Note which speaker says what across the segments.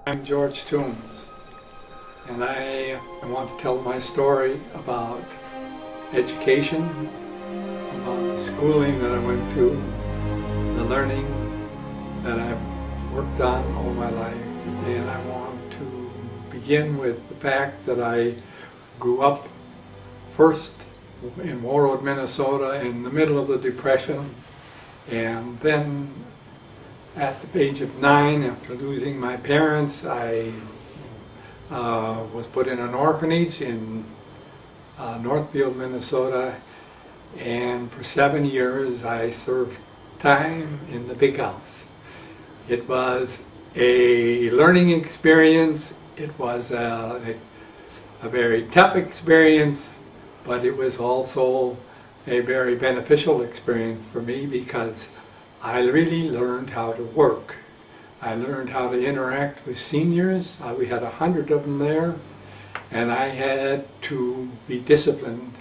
Speaker 1: I'm George Toombs, and I want to tell my story about education, about the schooling that I went to, the learning that I've worked on all my life. And I want to begin with the fact that I grew up first in Warroad, Minnesota in the middle of the Depression, and then at the age of 9, after losing my parents, I was put in an orphanage in Northfield, Minnesota, and for 7 years I served time in the big house. It was a learning experience. It was a very tough experience, but it was also a very beneficial experience for me because I really learned how to work. I learned how to interact with seniors. We had 100 of them there, and I had to be disciplined.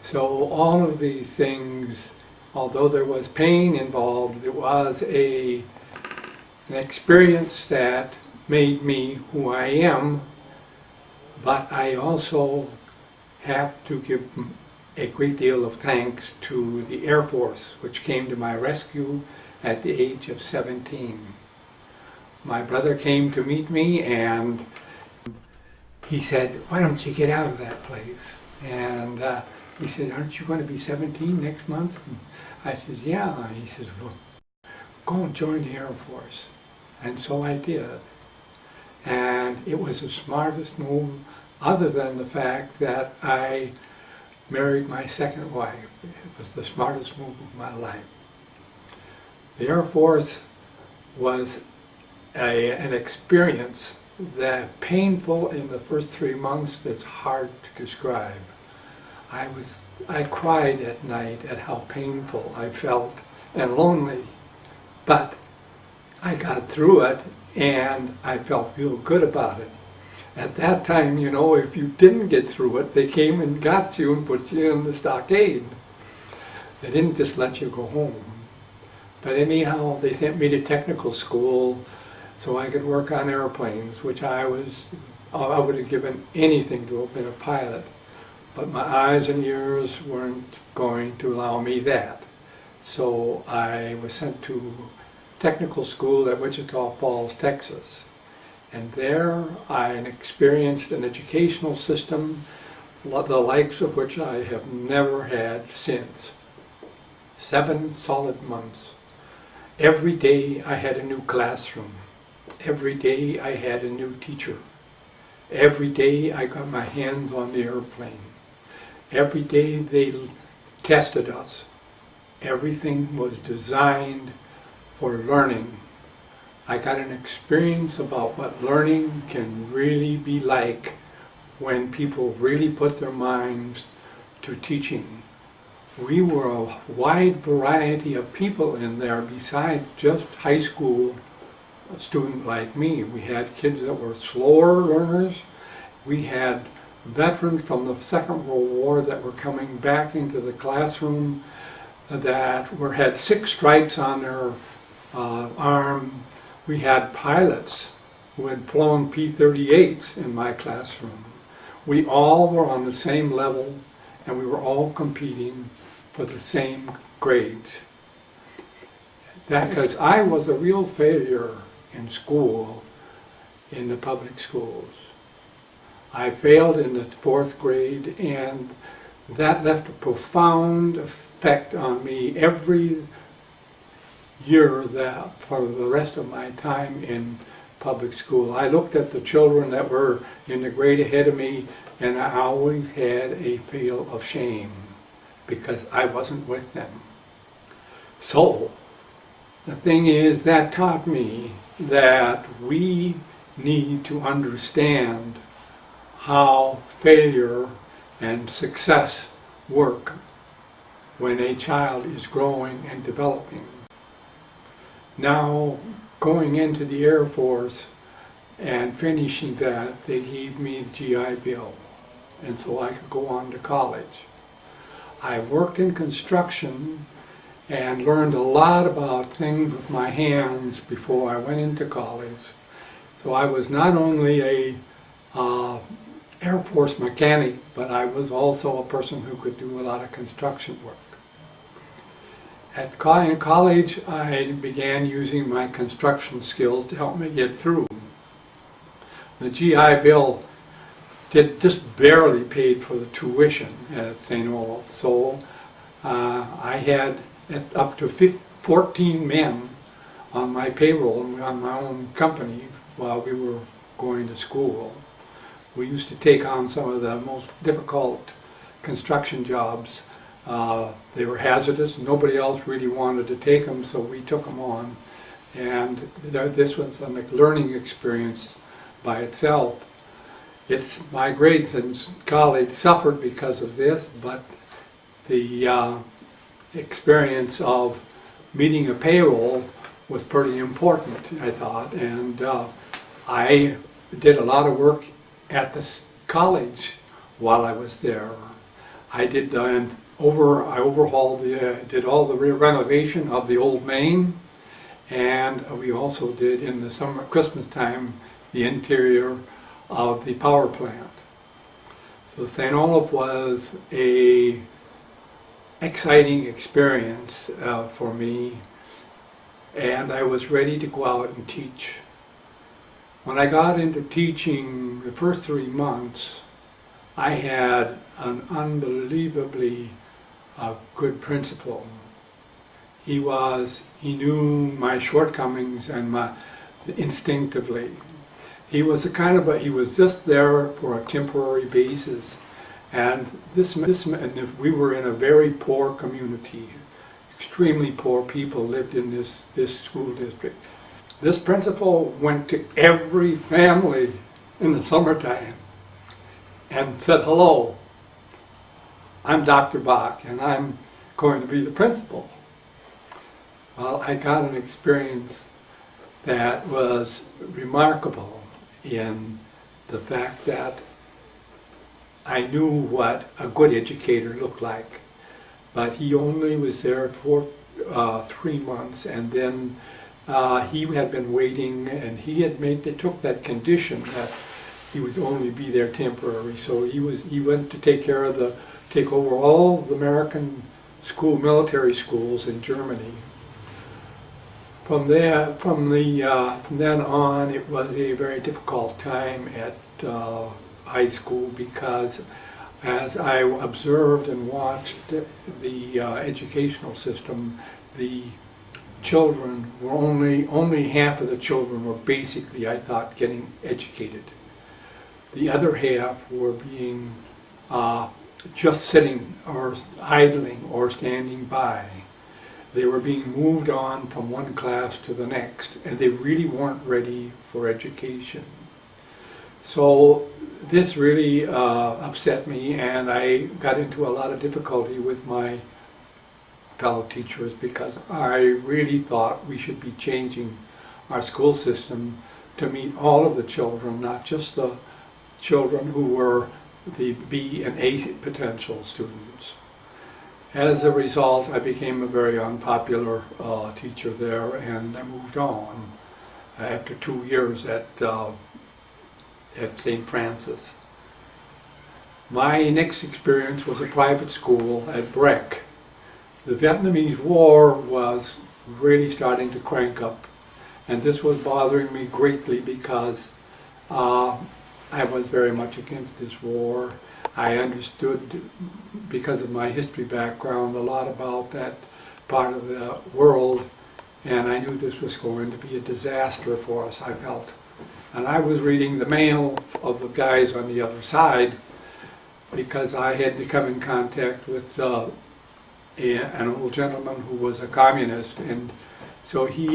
Speaker 1: So all of these things, although there was pain involved, it was an experience that made me who I am, but I also have to give a great deal of thanks to the Air Force, which came to my rescue at the age of 17. My brother came to meet me and he said, "Why don't you get out of that place?" And he said, "Aren't you going to be 17 next month?" And I said, "Yeah." He says, "Well, go and join the Air Force." And so I did. And it was the smartest move, other than the fact that I married my second wife. It was the smartest move of my life. The Air Force was an experience that painful in the first 3 months that's hard to describe. I cried at night at how painful I felt and lonely, but I got through it and I felt real good about it. At that time, you know, if you didn't get through it, they came and got you and put you in the stockade. They didn't just let you go home. But anyhow, they sent me to technical school so I could work on airplanes, which I would have given anything to have been a pilot. But my eyes and ears weren't going to allow me that. So I was sent to technical school at Wichita Falls, Texas. And there I experienced an educational system the likes of which I have never had since. 7 solid months. Every day I had a new classroom. Every day I had a new teacher. Every day I got my hands on the airplane. Every day they tested us. Everything was designed for learning. I got an experience about what learning can really be like when people really put their minds to teaching. We were a wide variety of people in there besides just high school students like me. We had kids that were slower learners. We had veterans from the Second World War that were coming back into the classroom that had 6 stripes on their arm. We had pilots who had flown P-38s in my classroom. We all were on the same level and we were all competing for the same grades. Because I was a real failure in school, in the public schools. I failed in the 4th grade, and that left a profound effect on me every year that for the rest of my time in public school. I looked at the children that were in the grade ahead of me, and I always had a feel of shame because I wasn't with them. So the thing is, that taught me that we need to understand how failure and success work when a child is growing and developing. Now, going into the Air Force and finishing that, they gave me the GI Bill, and so I could go on to college. I worked in construction and learned a lot about things with my hands before I went into college. So I was not only a Air Force mechanic, but I was also a person who could do a lot of construction work. In college, I began using my construction skills to help me get through. The GI Bill just barely paid for the tuition at St. Olaf, so I had up to 14 men on my payroll and on my own company while we were going to school. We used to take on some of the most difficult construction jobs. They were hazardous. Nobody else really wanted to take them, so we took them on. And this was a learning experience by itself. My grades in college suffered because of this, but the experience of meeting a payroll was pretty important, I thought. And I did a lot of work at this college while I was there. I did overhauled did all the renovation of the old main, and we also did in the summer, Christmas time, the interior of the power plant. So St. Olaf was a exciting experience for me, and I was ready to go out and teach. When I got into teaching the first 3 months, I had an unbelievably good principal. He knew my shortcomings and instinctively. He was he was just there for a temporary basis, and and we were in a very poor community. Extremely poor people lived in this school district. This principal went to every family in the summertime and said, "Hello, I'm Dr. Bach, and I'm going to be the principal." Well, I got an experience that was remarkable in the fact that I knew what a good educator looked like, but he only was there for 3 months, and then he had been waiting, and they took that condition that he would only be there temporary. So he went to take over all the American military schools in Germany. From then on, it was a very difficult time at high school, because as I observed and watched the educational system, the children were only half of the children were basically, I thought, getting educated. The other half were being just sitting or idling or standing by. They were being moved on from one class to the next, and they really weren't ready for education. So this really upset me, and I got into a lot of difficulty with my fellow teachers, because I really thought we should be changing our school system to meet all of the children, not just the children who were the B and A potential students. As a result, I became a very unpopular teacher there, and I moved on after 2 years at St. Francis. My next experience was a private school at Breck. The Vietnamese War was really starting to crank up, and this was bothering me greatly, because I was very much against this war. I understood, because of my history background, a lot about that part of the world, and I knew this was going to be a disaster for us, I felt. And I was reading the mail of the guys on the other side, because I had to come in contact with an old gentleman who was a communist, and so he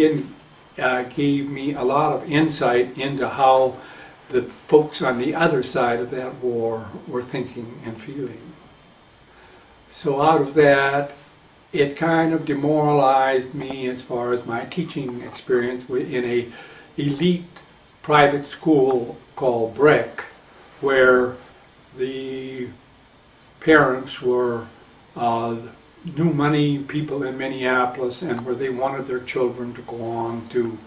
Speaker 1: gave me a lot of insight into how the folks on the other side of that war were thinking and feeling. So out of that, it kind of demoralized me as far as my teaching experience in a elite private school called Breck, where the parents were new money people in Minneapolis, and where they wanted their children to go on to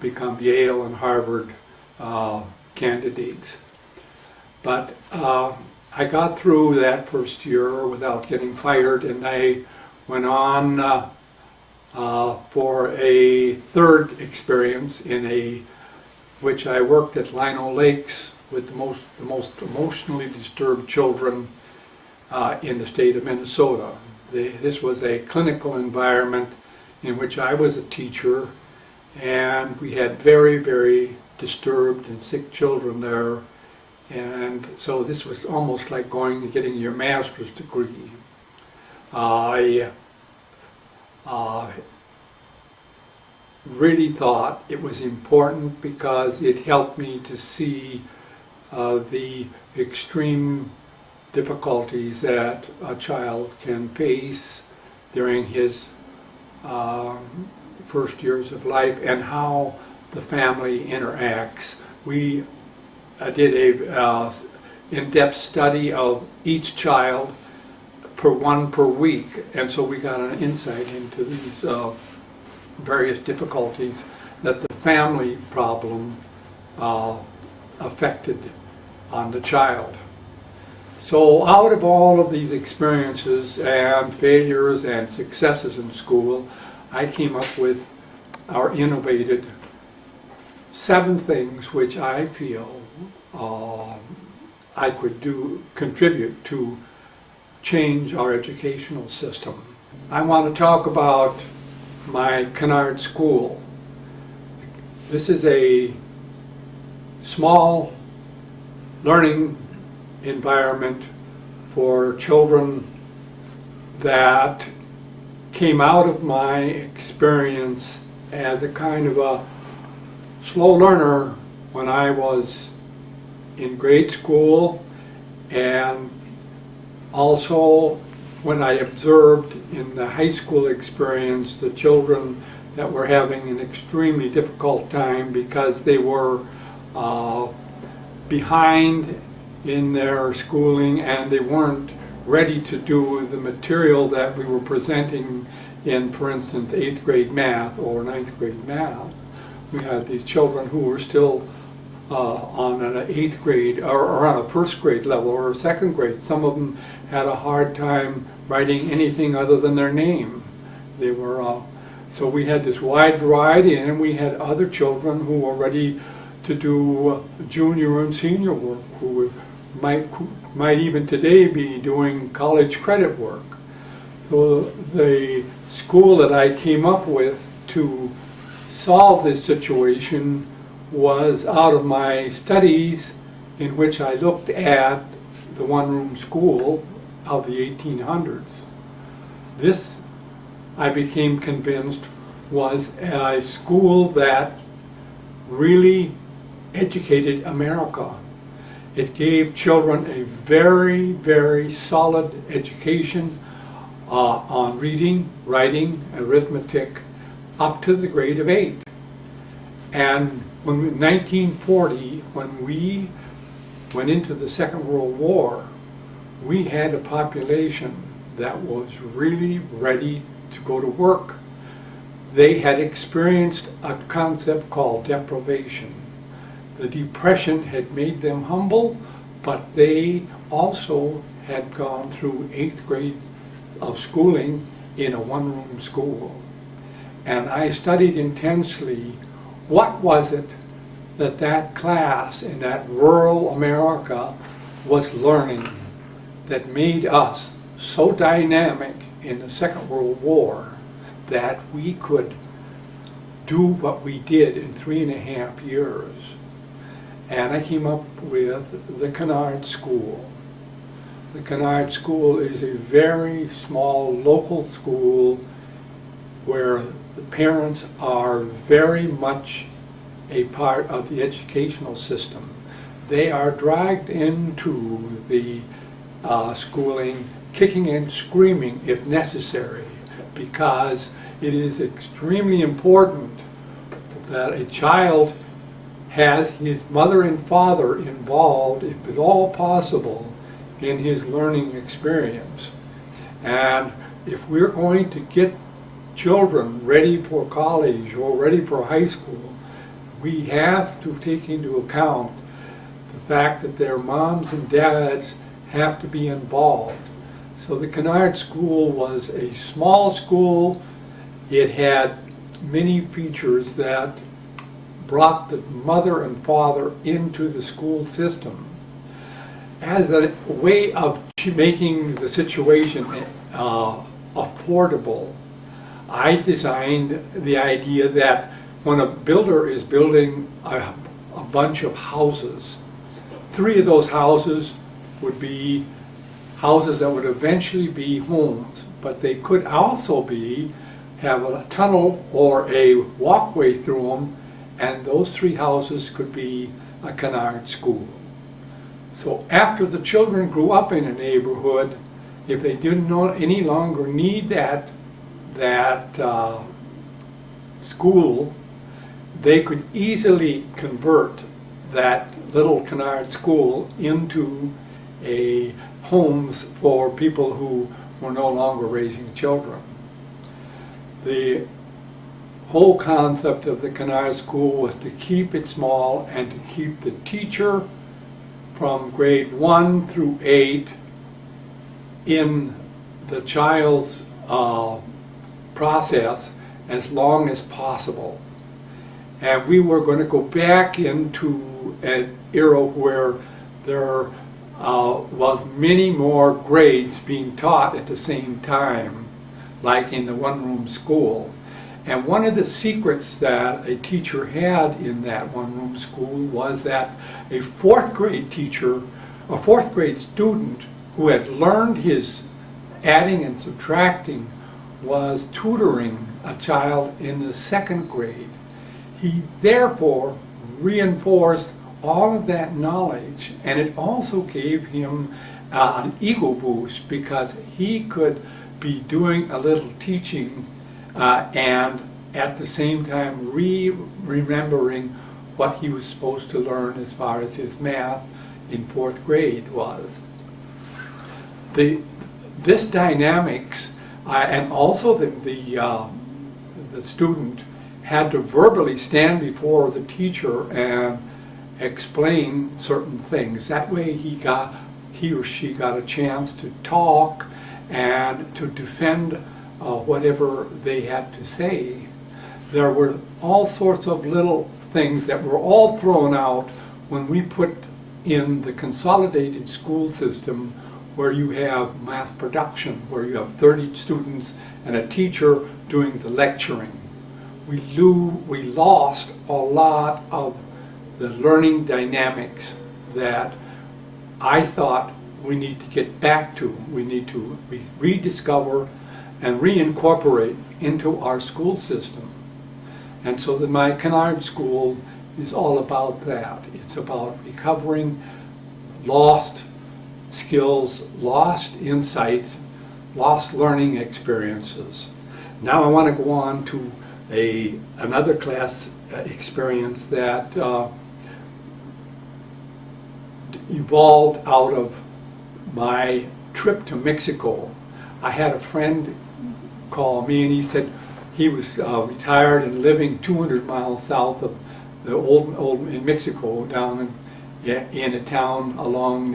Speaker 1: become Yale and Harvard candidates. But I got through that first year without getting fired, and I went on for a third experience which I worked at Lino Lakes with the most emotionally disturbed children in the state of Minnesota. This was a clinical environment in which I was a teacher, and we had very, very disturbed and sick children there. And so this was almost like going and getting your master's degree. I really thought it was important because it helped me to see the extreme difficulties that a child can face during his first years of life and how the family interacts. We did a in-depth study of each child per week, and so we got an insight into these various difficulties that the family problem affected on the child. So out of all of these experiences and failures and successes in school, I came up with or innovated 7 things which I feel I could contribute to change our educational system. I want to talk about my Kennard School. This is a small learning environment for children that came out of my experience as a kind of a slow learner when I was in grade school, and also when I observed in the high school experience the children that were having an extremely difficult time because they were behind in their schooling and they weren't ready to do the material that we were presenting in, for instance, 8th grade math or 9th grade math. We had these children who were still on an 8th grade or on a 1st grade level or a 2nd grade. Some of them had a hard time writing anything other than their name. They were so we had this wide variety, and we had other children who were ready to do junior and senior work, who might even today be doing college credit work. So the school that I came up with to solve this situation was out of my studies in which I looked at the one-room school of the 1800s. This, I became convinced, was a school that really educated America. It gave children a very, very solid education on reading, writing, arithmetic up to the grade of 8. And in 1940, when we went into the Second World War, we had a population that was really ready to go to work. They had experienced a concept called deprivation. The Depression had made them humble, but they also had gone through 8th grade of schooling in a one-room school. And I studied intensely what was it that that class in that rural America was learning that made us so dynamic in the Second World War that we could do what we did in 3.5 years. And I came up with the Kennard School. The Kennard School is a very small local school where the parents are very much a part of the educational system. They are dragged into the schooling, kicking and screaming if necessary, because it is extremely important that a child has his mother and father involved, if at all possible, in his learning experience. And if we're going to get children ready for college or ready for high school, we have to take into account the fact that their moms and dads have to be involved. So the Kennard School was a small school. It had many features that brought the mother and father into the school system as a way of making the situation affordable. I designed the idea that when a builder is building a bunch of houses, 3 of those houses would be houses that would eventually be homes, but they could also have a tunnel or a walkway through them, and those 3 houses could be a Kennard school. So after the children grew up in a neighborhood, if they didn't any longer need that school, they could easily convert that little Kennard school into a homes for people who were no longer raising children. The whole concept of the Kennard School was to keep it small and to keep the teacher from grade 1 through 8 in the child's process as long as possible. And we were going to go back into an era where there was many more grades being taught at the same time, like in the one-room school. And one of the secrets that a teacher had in that one-room school was that a 4th grade teacher, a 4th grade student who had learned his adding and subtracting was tutoring a child in the 2nd grade. He therefore reinforced all of that knowledge, and it also gave him an ego boost because he could be doing a little teaching and at the same time remembering what he was supposed to learn as far as his math in 4th grade was. This dynamics and also the student had to verbally stand before the teacher and explain certain things. That way he or she got a chance to talk and to defend whatever they had to say. There were all sorts of little things that were all thrown out when we put in the consolidated school system, where you have math production, where you have 30 students and a teacher doing the lecturing. We lost a lot of the learning dynamics that I thought we need to get back to. We need to rediscover and reincorporate into our school system. And so my Kennard School is all about that. It's about recovering lost skills, lost insights, lost learning experiences. Now I want to go on to another class experience that evolved out of my trip to Mexico. I had a friend call me and he said he was retired and living 200 miles south of the old in Mexico, down in a town along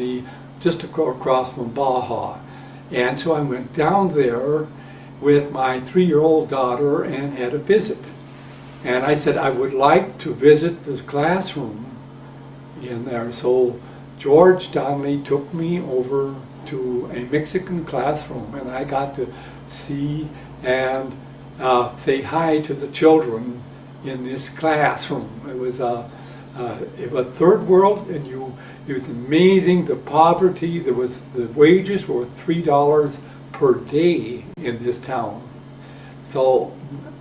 Speaker 1: just across from Baja. And so I went down there with my 3-year-old daughter and had a visit. And I said I would like to visit this classroom in there. So George Donnelly took me over to a Mexican classroom, and I got to see and say hi to the children in this classroom. It was a third world, and it was amazing. The poverty, the wages were $3 per day in this town. So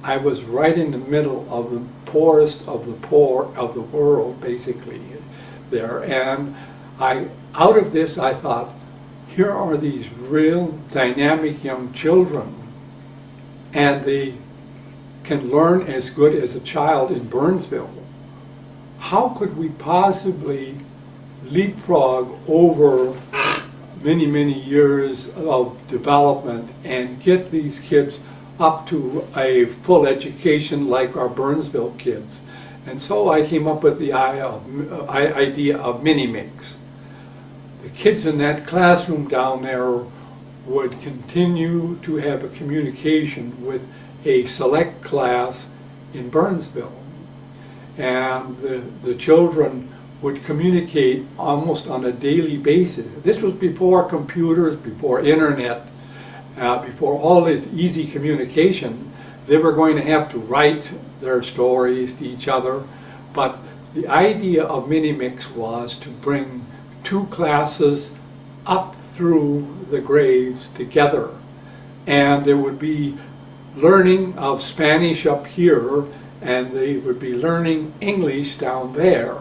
Speaker 1: I was right in the middle of the poorest of the poor of the world, basically, there. And out of this, I thought, here are these real dynamic young children, and they can learn as good as a child in Burnsville. How could we possibly leapfrog over many, many years of development and get these kids up to a full education like our Burnsville kids? And so I came up with the idea of mini-mix. The kids in that classroom down there would continue to have a communication with a select class in Burnsville. And the children would communicate almost on a daily basis. This was before computers, before internet, before all this easy communication. They were going to have to write their stories to each other, but the idea of mini-mix was to bring two classes up through the grades together. And there would be learning of Spanish up here, and they would be learning English down there.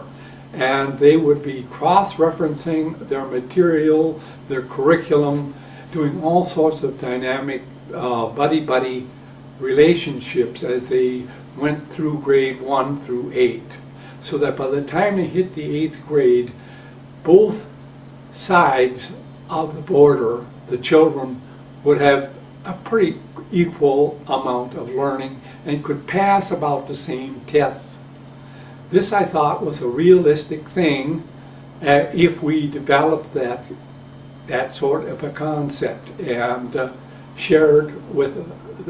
Speaker 1: And they would be cross-referencing their material, their curriculum, doing all sorts of dynamic buddy-buddy relationships as they went through grade 1 through 8. So that by the time they hit the 8th grade, both sides of the border, the children would have a pretty equal amount of learning and could pass about the same tests. This, I thought, was a realistic thing if we developed that sort of a concept and shared with,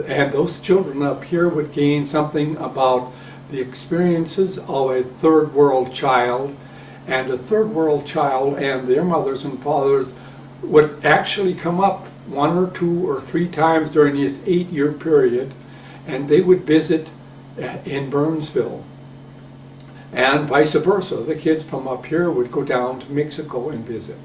Speaker 1: and those children up here would gain something about the experiences of a third world child, and a third world child and their mothers and fathers would actually come up 1 or 2 or 3 times during this 8-year period, and they would visit in Burnsville. And vice versa, the kids from up here would go down to Mexico and visit.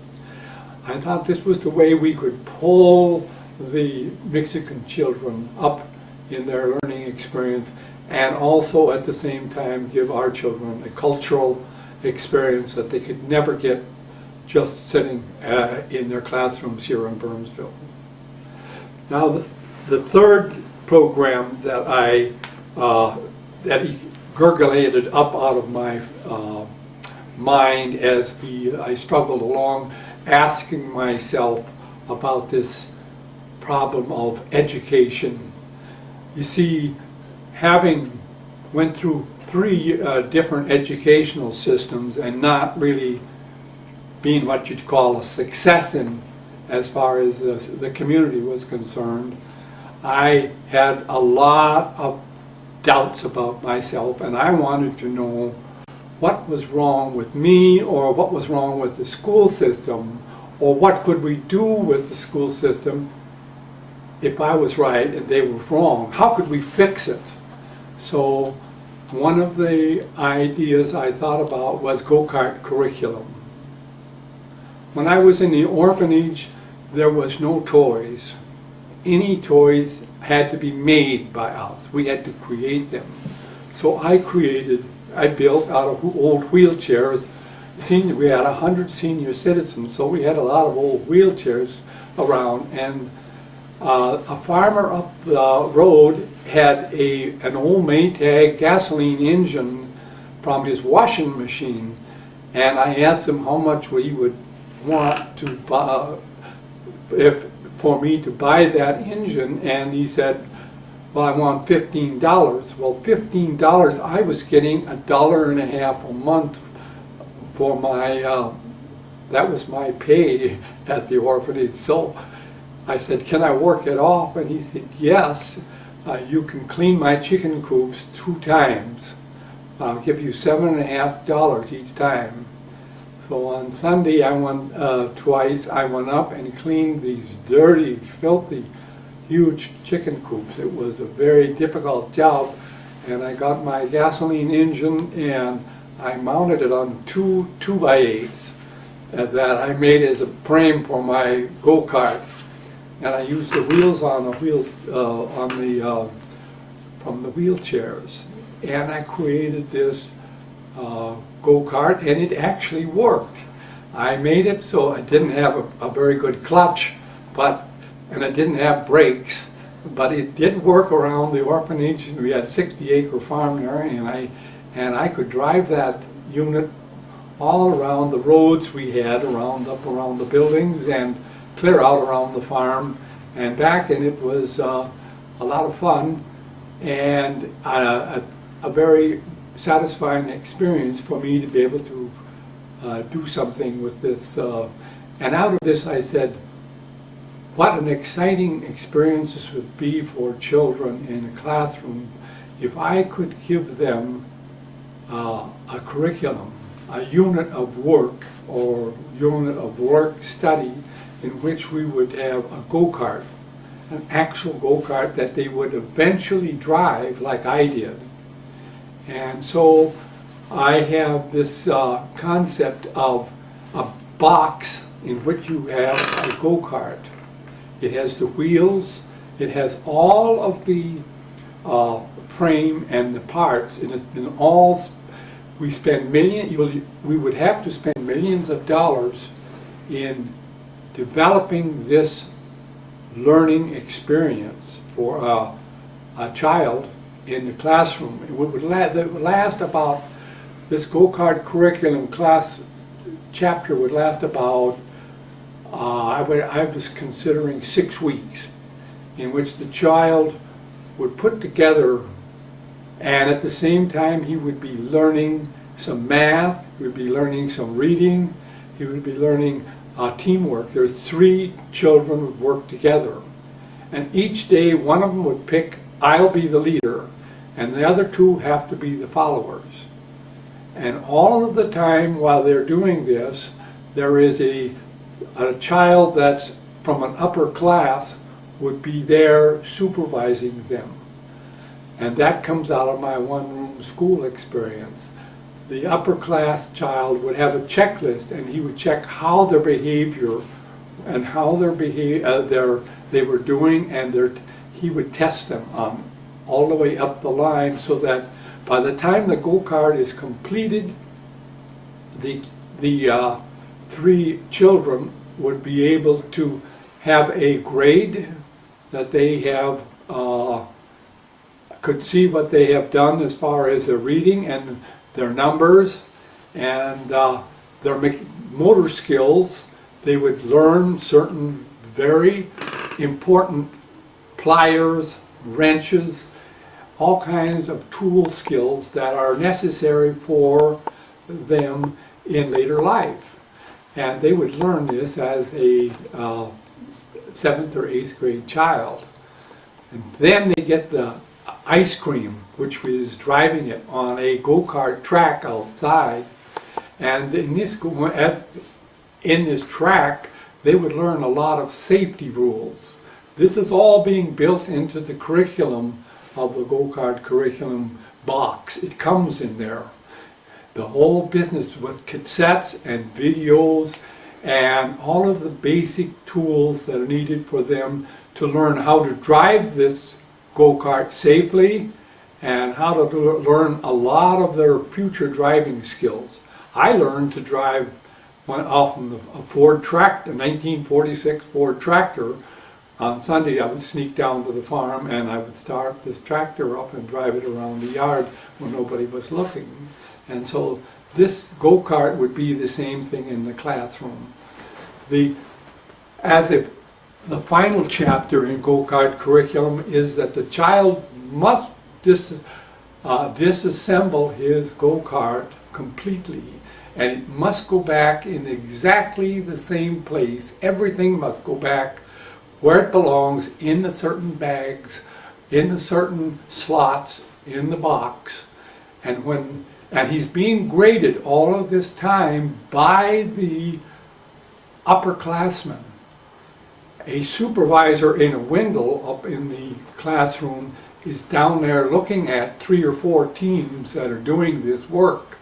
Speaker 1: I thought this was the way we could pull the Mexican children up in their learning experience, and also at the same time give our children a cultural experience that they could never get just sitting in their classrooms here in Burnsville. Now the third program that that gurgulated up out of my mind as I struggled along, asking myself about this problem of education. You see, having went through 3 different educational systems and not really being what you'd call a success in as far as the community was concerned, I had a lot of doubts about myself, and I wanted to know what was wrong with me, or what was wrong with the school system, or what could we do with the school system if I was right and they were wrong. How could we fix it? So one of the ideas I thought about was go-kart curriculum. When I was in the orphanage, there was no toys. Any toys had to be made by us. We had to create them. So I built out of old wheelchairs. We had 100 senior citizens, so we had a lot of old wheelchairs around, and a farmer up the road had an old Maytag gasoline engine from his washing machine, and I asked him how much he would want to buy, for me to buy that engine, and he said, well, I want $15. Well, $15, I was getting $1.50 a month for my, that was my pay at the orphanage. So I said, can I work it off? And he said, yes, you can clean my chicken coops 2 times. I'll give you $7.50 each time. So on Sunday, I went twice. I went up and cleaned these dirty, filthy, huge chicken coops. It was a very difficult job, and I got my gasoline engine and I mounted it on 2 2x8s that I made as a frame for my go-kart, and I used the wheels on the from the wheelchairs, and I created this go-kart, and it actually worked. I made it so it didn't have a very good clutch, and it didn't have brakes, but it did work around the orphanage. We had a 60-acre farm there, and I could drive that unit all around the roads we had up around the buildings, and clear out around the farm and back, and it was a lot of fun, and a very satisfying experience for me to be able to do something with this. And out of this I said, what an exciting experience this would be for children in a classroom if I could give them a curriculum, a unit of work or unit of work study in which we would have a go-kart, an actual go-kart that they would eventually drive like I did. And so I have this concept of a box in which you have a go-kart. It has the wheels, it has all of the frame and the parts, and we spend we would have to spend millions of dollars in developing this learning experience for a child in the classroom. It would last about, this go-kart curriculum class chapter would last about, I was considering 6 weeks, in which the child would put together, and at the same time he would be learning some math, he would be learning some reading, he would be learning teamwork. There are 3 children would work together, and each day one of them would pick, I'll be the leader, and the other 2 have to be the followers. And all of the time while they're doing this, there is a child that's from an upper class would be there supervising them. And that comes out of my one-room school experience. The upper class child would have a checklist, and he would check how their behavior and how they were doing, and he would test them all the way up the line, so that by the time the go-kart is completed, the 3 children would be able to have a grade that they have, could see what they have done as far as their reading and their numbers and their motor skills. They would learn certain very important pliers, wrenches, all kinds of tool skills that are necessary for them in later life. And they would learn this as a 7th or 8th grade child. And then they get the ice cream, which was driving it on a go-kart track outside. And in this track, they would learn a lot of safety rules. This is all being built into the curriculum of the go-kart curriculum box. It comes in there. The whole business with cassettes and videos and all of the basic tools that are needed for them to learn how to drive this go-kart safely and how to learn a lot of their future driving skills. I learned to drive off of a Ford tractor, a 1946 Ford tractor. On Sunday I would sneak down to the farm and I would start this tractor up and drive it around the yard when nobody was looking. And so this go-kart would be the same thing in the classroom. The final chapter in go-kart curriculum is that the child must disassemble his go-kart completely, and it must go back in exactly the same place. Everything must go back where it belongs, in the certain bags, in the certain slots in the box. And he's being graded all of this time by the upperclassmen. A supervisor in a window up in the classroom is down there looking at 3 or 4 teams that are doing this work.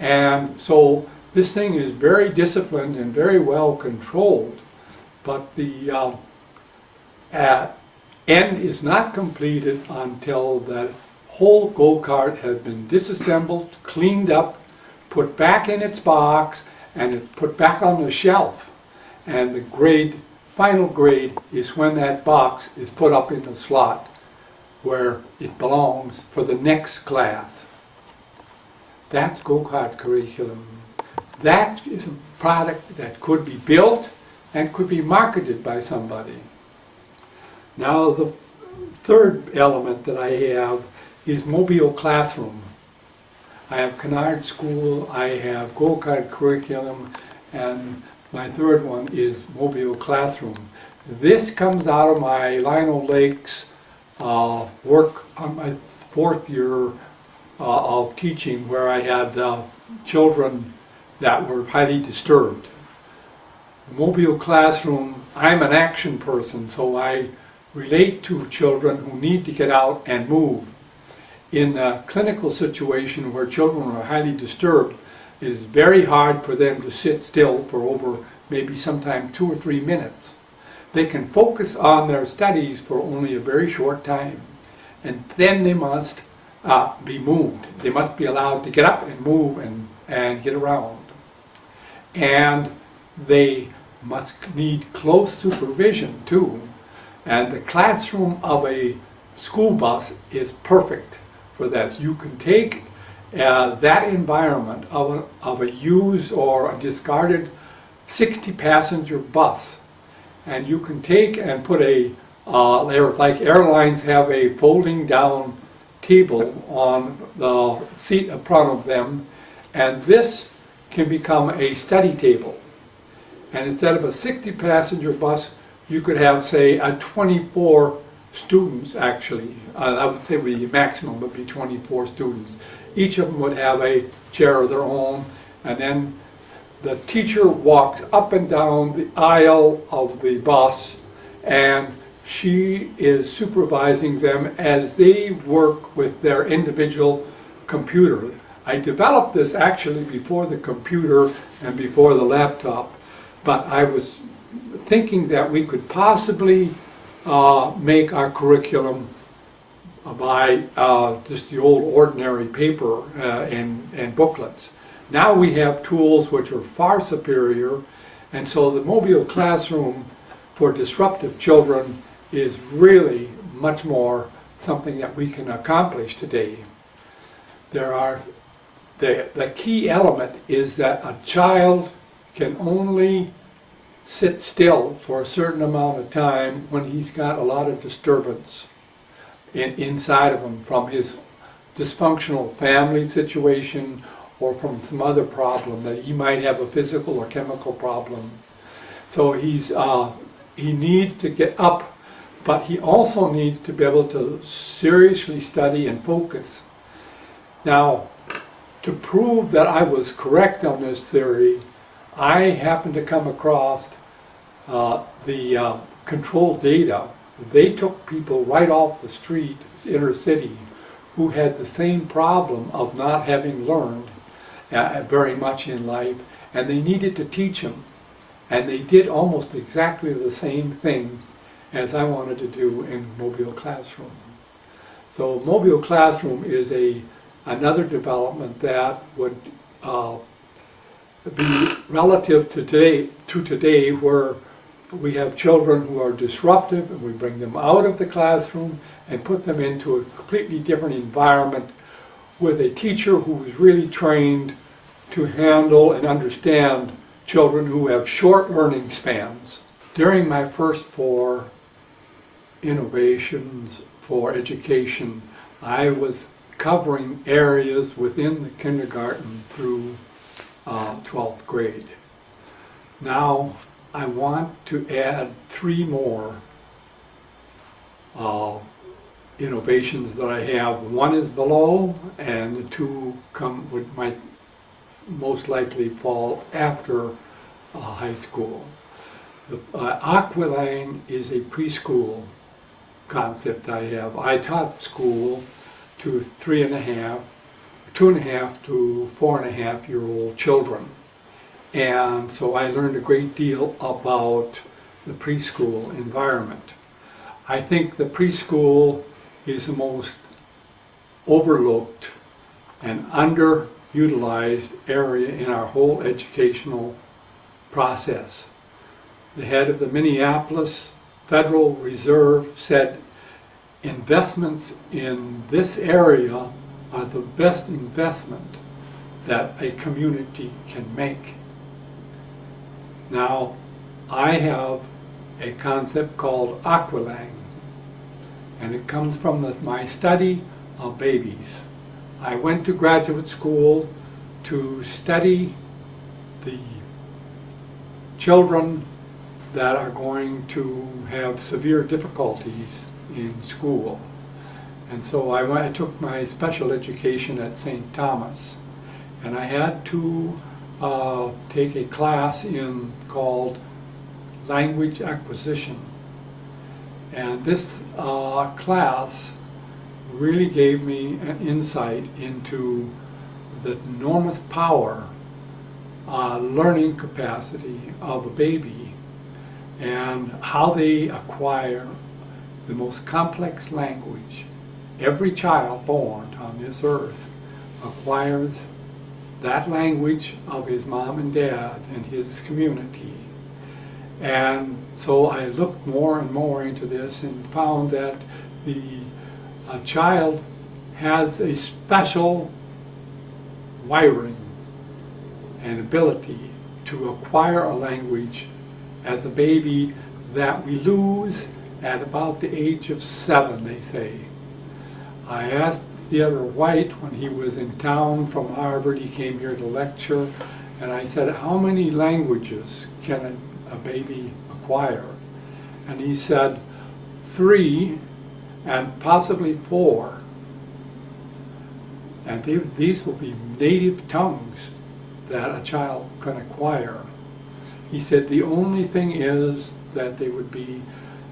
Speaker 1: And so this thing is very disciplined and very well controlled, but the end is not completed until that whole go-kart has been disassembled, cleaned up, put back in its box, and it's put back on the shelf. And the final grade is when that box is put up in the slot where it belongs for the next class. That's go-kart curriculum. That is a product that could be built and could be marketed by somebody. Now the third element that I have is mobile classroom. I have Canard School, I have go-kart curriculum, and my third one is Mobile Classroom. This comes out of my Lino Lakes work on my fourth year of teaching, where I had children that were highly disturbed. Mobile Classroom, I'm an action person, so I relate to children who need to get out and move. In a clinical situation where children are highly disturbed, it is very hard for them to sit still for over maybe sometimes 2 or 3 minutes. They can focus on their studies for only a very short time, and then they must be moved. They must be allowed to get up and move and get around. And they must need close supervision too. And the classroom of a school bus is perfect for this. You can take that environment of a used or a discarded 60-passenger bus, and you can take and put like airlines have a folding down table on the seat in front of them, and this can become a study table. And instead of a 60-passenger bus, you could have, say, a 24 students, actually. I would say the maximum would be 24 students. Each of them would have a chair of their own, and then the teacher walks up and down the aisle of the bus, and she is supervising them as they work with their individual computer. I developed this actually before the computer and before the laptop, but I was thinking that we could possibly make our curriculum by just the old ordinary paper and booklets. Now we have tools which are far superior, and so the Mobile Classroom for disruptive children is really much more something that we can accomplish today. The key element is that a child can only sit still for a certain amount of time when he's got a lot of disturbance inside of him from his dysfunctional family situation or from some other problem, that he might have a physical or chemical problem. So he needs to get up, but he also needs to be able to seriously study and focus. Now, to prove that I was correct on this theory, I happened to come across the control data. They took people right off the street, inner city, who had the same problem of not having learned very much in life, and they needed to teach them. And they did almost exactly the same thing as I wanted to do in Mobile Classroom. So Mobile Classroom is another development that would be relative to today, where we have children who are disruptive, and we bring them out of the classroom and put them into a completely different environment with a teacher who is really trained to handle and understand children who have short learning spans. During my first 4 innovations for education, I was covering areas within the kindergarten through 12th grade. Now I want to add 3 more innovations that I have. 1 is below, and the 2 might most likely fall after high school. The Aquilane is a preschool concept I have. I taught school to 2.5 to 4.5-year-old children. And so I learned a great deal about the preschool environment. I think the preschool is the most overlooked and underutilized area in our whole educational process. The head of the Minneapolis Federal Reserve said investments in this area are the best investment that a community can make. Now, I have a concept called Aquilane, and it comes from my study of babies. I went to graduate school to study the children that are going to have severe difficulties in school. And so I took my special education at St. Thomas, and I had to take a class called language acquisition. And this class really gave me an insight into the enormous power, learning capacity of a baby, and how they acquire the most complex language. Every child born on this earth acquires that language of his mom and dad and his community. And so I looked more and more into this and found that a child has a special wiring and ability to acquire a language as a baby that we lose at about the age of 7, they say. I asked Theodore White when he was in town from Harvard, he came here to lecture, and I said, how many languages can a baby acquire? And he said 3 and possibly 4. And these will be native tongues that a child can acquire. He said the only thing is that they would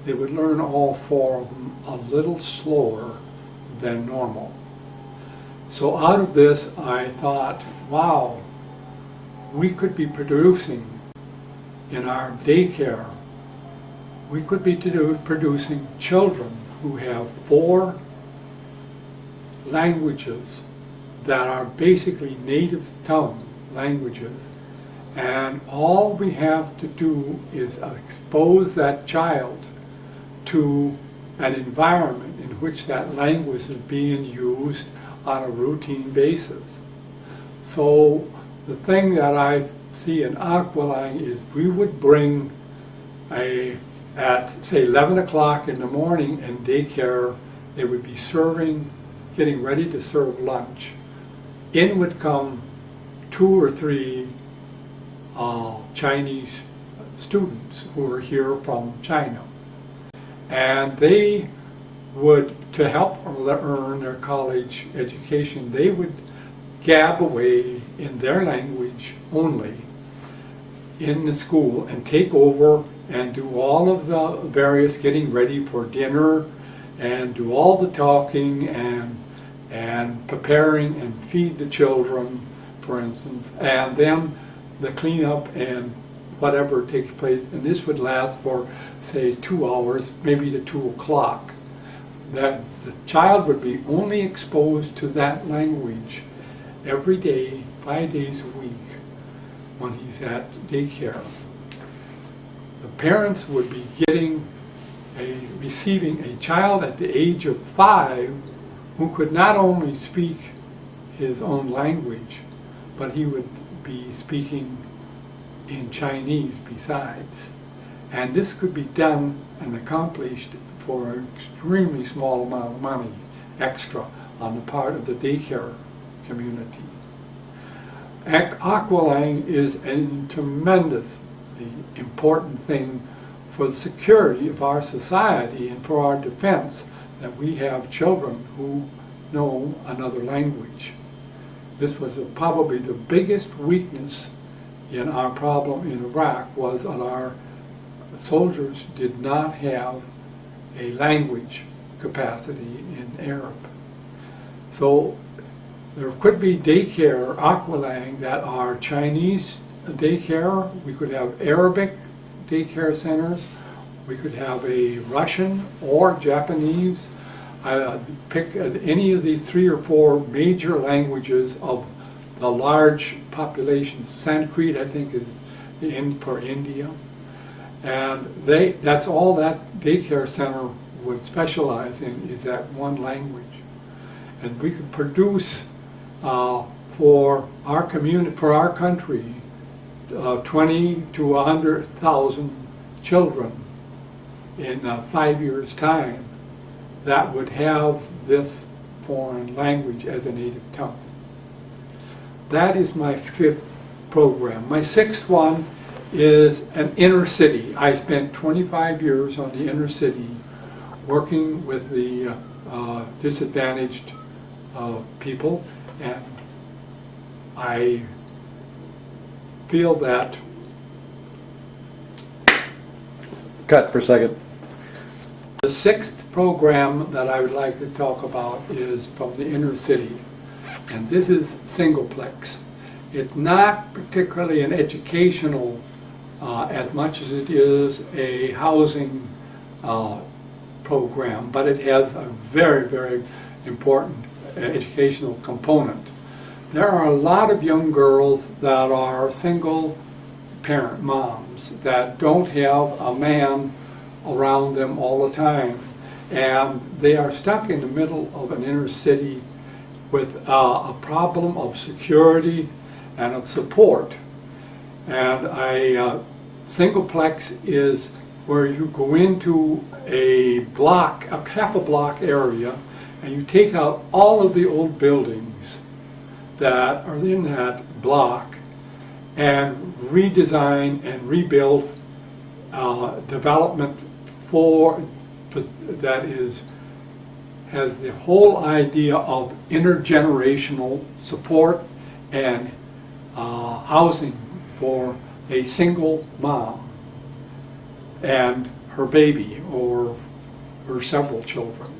Speaker 1: learn all 4 of them a little slower than normal. So out of this I thought, wow, we could be producing in our daycare, we could be producing children who have 4 languages that are basically native tongue languages, and all we have to do is expose that child to an environment in which that language is being used on a routine basis. So the thing that I see in Aqualang is we would bring at say 11 o'clock in the morning in daycare, they would be getting ready to serve lunch. In would come 2 or 3 Chinese students who were here from China. And they would, to help earn their college education, they would gab away in their language only in the school and take over and do all of the various getting ready for dinner and do all the talking and preparing and feed the children, for instance, and then the cleanup and whatever takes place. And this would last for, say, 2 hours, maybe to 2 o'clock. That the child would be only exposed to that language every day, 5 days a week, when he's at daycare. The parents would be receiving a child at the age of 5 who could not only speak his own language, but he would be speaking in Chinese besides. And this could be done and accomplished for an extremely small amount of money extra on the part of the daycare community. Aqualang is a tremendously important thing for the security of our society and for our defense, that we have children who know another language. This was probably the biggest weakness in our problem in Iraq, was that our soldiers did not have a language capacity in Arab. So there could be daycare, Aqualang, that are Chinese daycare. We could have Arabic daycare centers. We could have a Russian or Japanese. Pick any of the 3 or 4 major languages of the large population. Sanskrit, I think, is for India. And that's all that daycare center would specialize in, is that one language. And we could produce for our community, for our country, 20 to 100,000 children in 5 years' time that would have this foreign language as a native tongue. That is my 5th program. My 6th one is an inner city. I spent 25 years on the inner city working with the disadvantaged people, and I feel that...
Speaker 2: Cut for a second.
Speaker 1: The 6th program that I would like to talk about is from the inner city, and this is singleplex. It's not particularly an educational as much as it is a housing program, but it has a very, very important educational component. There are a lot of young girls that are single parent moms that don't have a man around them all the time, and they are stuck in the middle of an inner city with a problem of security and of support. And singleplex is where you go into a block, a half a block area, and you take out all of the old buildings that are in that block and redesign and rebuild development that has the whole idea of intergenerational support and housing for a single mom and her baby or her several children.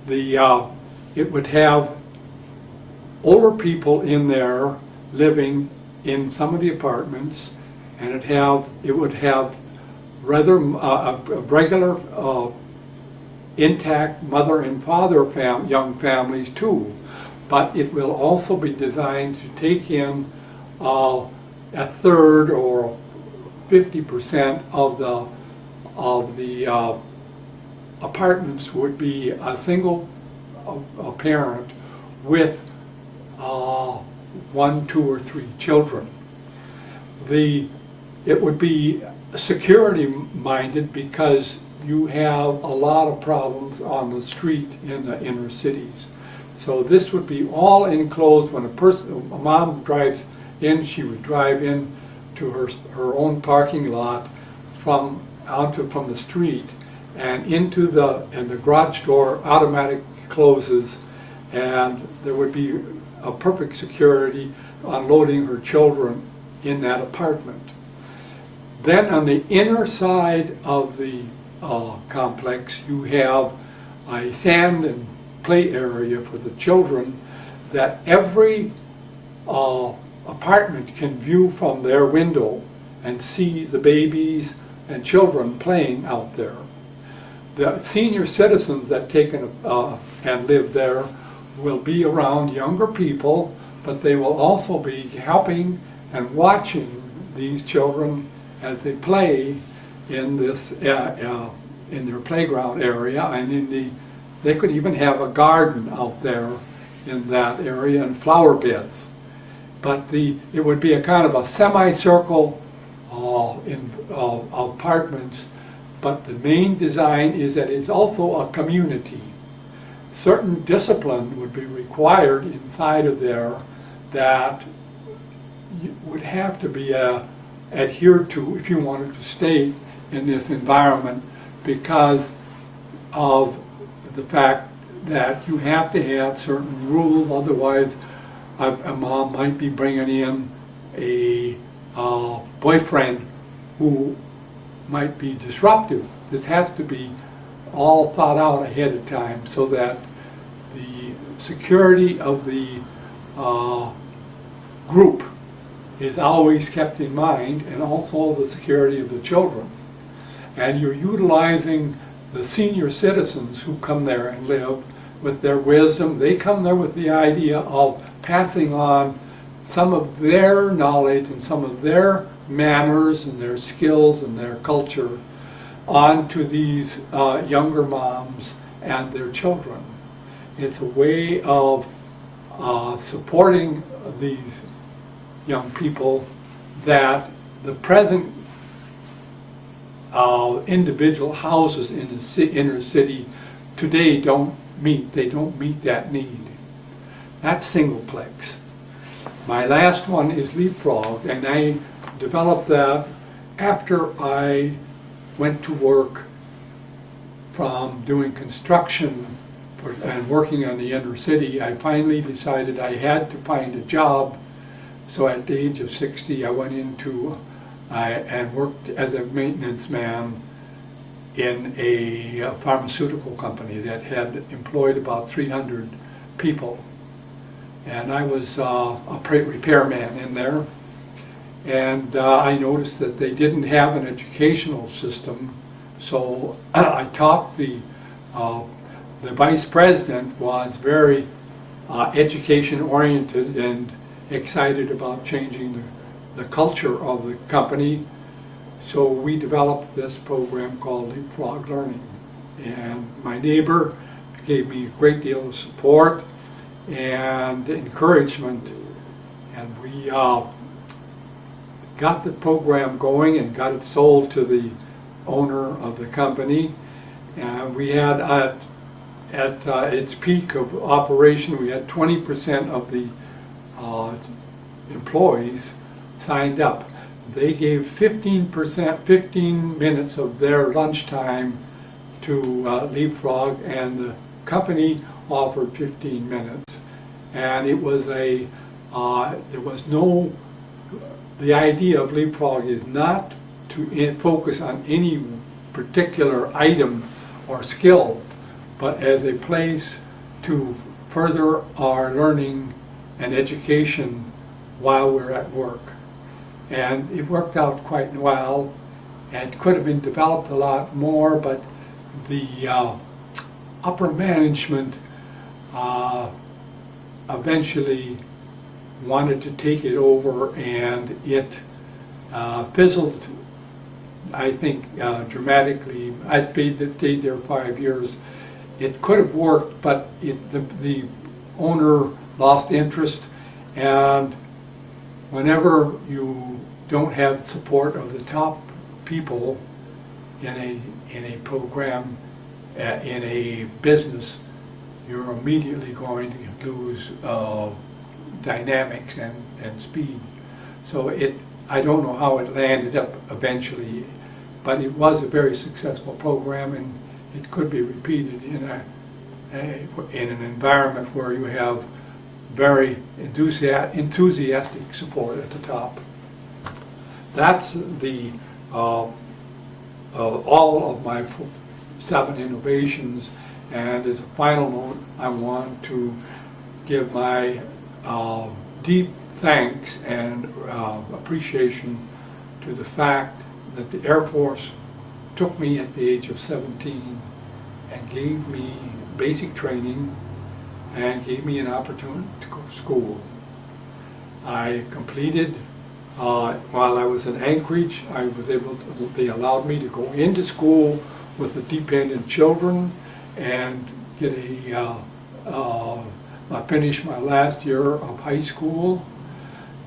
Speaker 1: It would have older people in there living in some of the apartments, and it would have rather a regular intact mother and father young families too, but it will also be designed to take in a third or 50% of the apartments would be a single parent with 1, 2, or 3 children. It would be security minded because you have a lot of problems on the street in the inner cities. So this would be all enclosed. When a mom drives in, she would drive in to her own parking lot from the street and into the garage door automatic closes, and there would be a perfect security unloading her children in that apartment. Then on the inner side of the complex, you have a sand and play area for the children that every apartment can view from their window and see the babies and children playing out there. The senior citizens that take and live there will be around younger people, but they will also be helping and watching these children as they play in this in their playground area, and they could even have a garden out there in that area and flower beds. But it would be a kind of a semicircle of apartments, but the main design is that it's also a community. Certain discipline would be required inside of there that would have to be adhered to if you wanted to stay in this environment, because of the fact that you have to have certain rules, otherwise a mom might be bringing in a boyfriend who might be disruptive. This has to be all thought out ahead of time so that the security of the group is always kept in mind, and also the security of the children. And you're utilizing the senior citizens who come there and live with their wisdom. They come there with the idea of passing on some of their knowledge and some of their manners and their skills and their culture on to these younger moms and their children. It's a way of supporting these young people that the present individual houses in the inner city today don't don't meet that need. That's singleplex. My last one is leapfrog, and I developed that after I went to work from doing construction and working on the inner city. I finally decided I had to find a job. So at the age of 60, I went into and worked as a maintenance man in a pharmaceutical company that had employed about 300 people. And I was a repairman in there. And I noticed that they didn't have an educational system. So I taught the vice president was very education oriented and excited about changing the culture of the company. So we developed this program called Leapfrog Learning. And my neighbor gave me a great deal of support and encouragement. And we got the program going and got it sold to the owner of the company. And we had at its peak of operation, we had 20% of the employees signed up. They gave 15 minutes of their lunchtime to Leapfrog, and the company offered 15 minutes. And it was there was no, the idea of Leapfrog is not to focus on any particular item or skill, but as a place to further our learning and education while we're at work. And it worked out quite well, and could have been developed a lot more, but the upper management eventually wanted to take it over, and it fizzled, I think, dramatically. I stayed there 5 years. It could have worked, but the owner lost interest, and whenever you don't have support of the top people in a program, in a business, you're immediately going to lose dynamics and speed. So I don't know how it landed up eventually, but it was a very successful program, and it could be repeated in an environment where you have very enthusiastic support at the top. That's the all of my 7 innovations. And as a final note, I want to give my deep thanks and appreciation to the fact that the Air Force took me at the age of 17 and gave me basic training and gave me an opportunity to go to school. I completed, while I was in Anchorage, they allowed me to go into school with the dependent children and get I finished my last year of high school,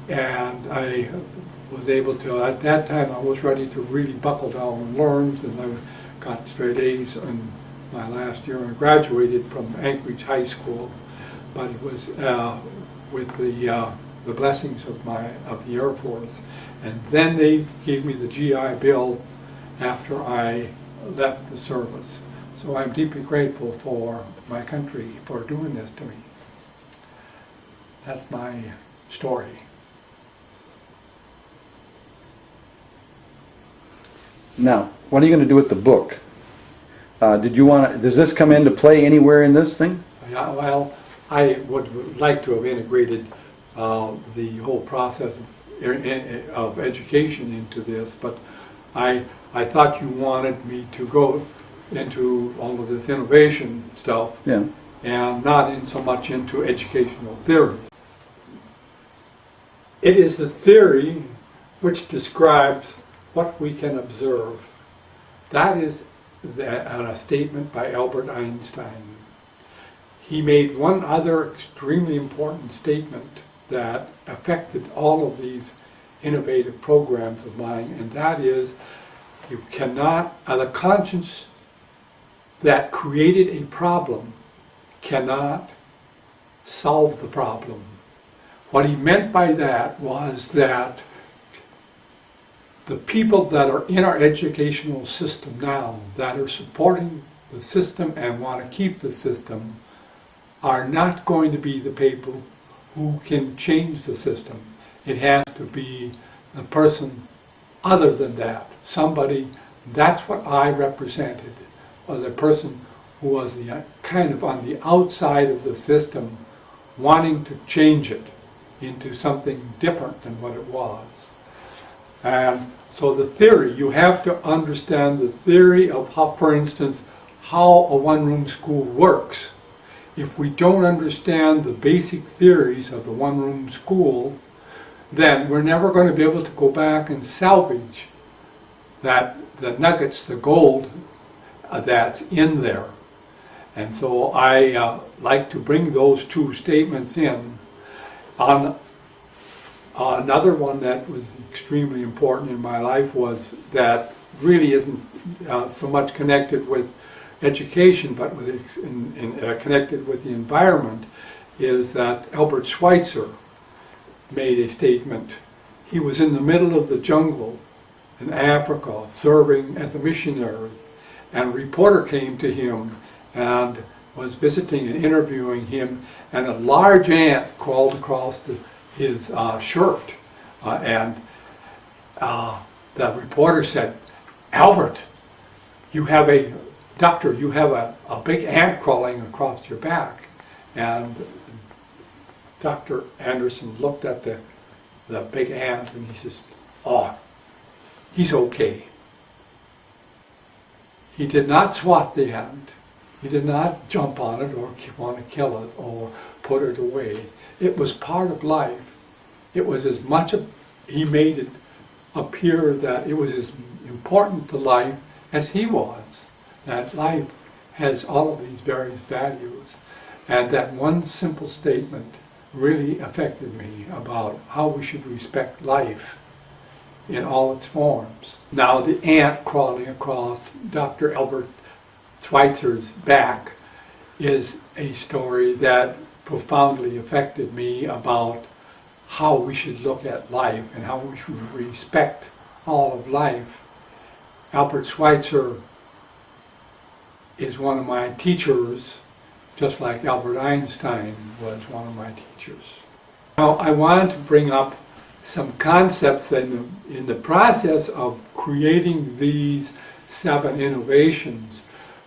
Speaker 1: and I was able to, at that time I was ready to really buckle down and learn, and I got straight A's in my last year and graduated from Anchorage High School. But it was with the blessings of the Air Force. And then they gave me the GI Bill after I left the service. So I'm deeply grateful for my country for doing this to me. That's my story.
Speaker 2: Now, what are you going to do with the book? Does this come into play anywhere in this thing?
Speaker 1: Yeah, well, I would like to have integrated the whole process of education into this, but I thought you wanted me to go into all of this innovation stuff,
Speaker 2: yeah,
Speaker 1: and not in so much into educational theory. It is the theory which describes what we can observe. That is a statement by Albert Einstein. He made one other extremely important statement that affected all of these innovative programs of mine, and that is, you cannot, the conscience that created a problem cannot solve the problem. What he meant by that was that the people that are in our educational system now, that are supporting the system and want to keep the system, are not going to be the people who can change the system. It has to be the person other than that, somebody. That's what I represented, or the person who was the kind of on the outside of the system, wanting to change it into something different than what it was. And so the theory, you have to understand the theory of how, for instance, how a one-room school works. If we don't understand the basic theories of the one-room school, then we're never going to be able to go back and salvage the nuggets, the gold that's in there. And so I like to bring those two statements in. On another one that was extremely important in my life was that really isn't so much connected with education, but with connected with the environment, is that Albert Schweitzer made a statement. He was in the middle of the jungle in Africa serving as a missionary, and a reporter came to him and was visiting and interviewing him, and a large ant crawled across his shirt, and the reporter said, "Albert, you have a big ant crawling across your back." And Dr. Anderson looked at the big ant and he says, "Oh, he's okay." He did not swat the ant. He did not jump on it or want to kill it or put it away. It was part of life. It was as much he made it appear that it was as important to life as he was. That life has all of these various values. And that one simple statement really affected me about how we should respect life in all its forms. Now, the ant crawling across Dr. Albert Schweitzer's back is a story that profoundly affected me about how we should look at life and how we should respect all of life. Albert Schweitzer is one of my teachers, just like Albert Einstein was one of my teachers. Now, I wanted to bring up some concepts that in the process of creating these 7 innovations,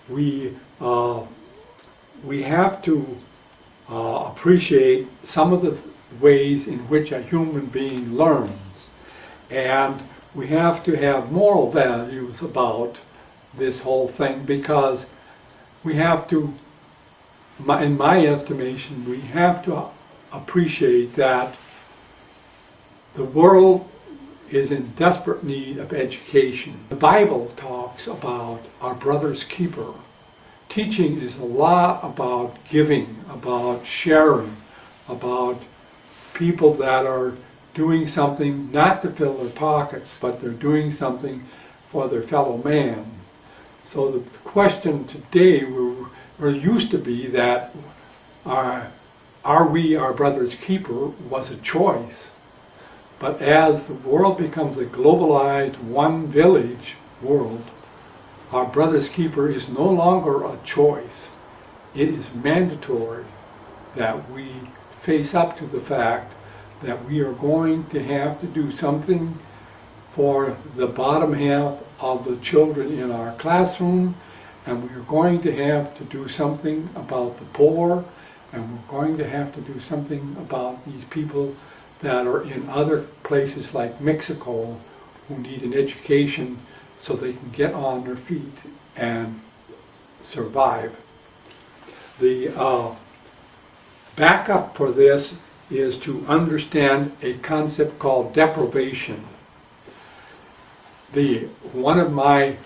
Speaker 1: we have to appreciate some of the ways in which a human being learns, and we have to have moral values about this whole thing, because we have to, in my estimation, we have to appreciate that the world is in desperate need of education. The Bible talks about our brother's keeper. Teaching is a lot about giving, about sharing, about people that are doing something not to fill their pockets, but they're doing something for their fellow man. So the question today used to be that are we our brother's keeper was a choice. But as the world becomes a globalized one village world, our brother's keeper is no longer a choice. It is mandatory that we face up to the fact that we are going to have to do something for the bottom half of the children in our classroom, and we are going to have to do something about the poor, and we're going to have to do something about these people that are in other places like Mexico who need an education so they can get on their feet and survive. The backup for this is to understand a concept called deprivation. One of my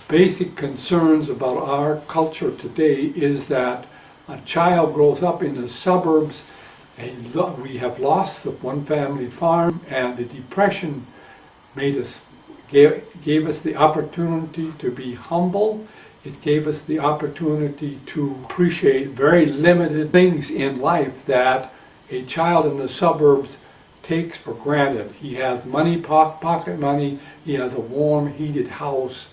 Speaker 1: basic concerns about our culture today is that a child grows up in the suburbs. We have lost the one family farm, and the Depression gave us the opportunity to be humble. It gave us the opportunity to appreciate very limited things in life that a child in the suburbs takes for granted. He has money, pocket money, he has a warm, heated house.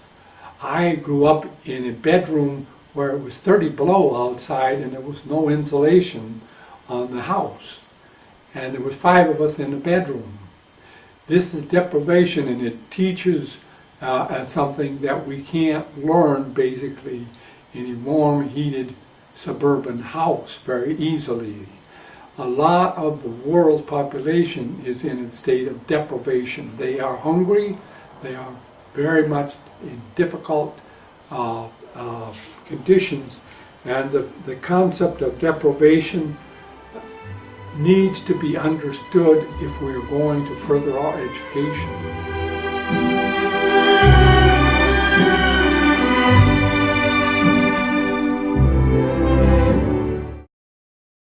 Speaker 1: I grew up in a bedroom where it was 30 below outside and there was no insulation on the house. And there was 5 of us in the bedroom. This is deprivation, and it teaches as something that we can't learn basically in a warm, heated suburban house very easily. A lot of the world's population is in a state of deprivation. They are hungry, they are very much in difficult conditions, and the concept of deprivation needs to be understood if we are going to further our education.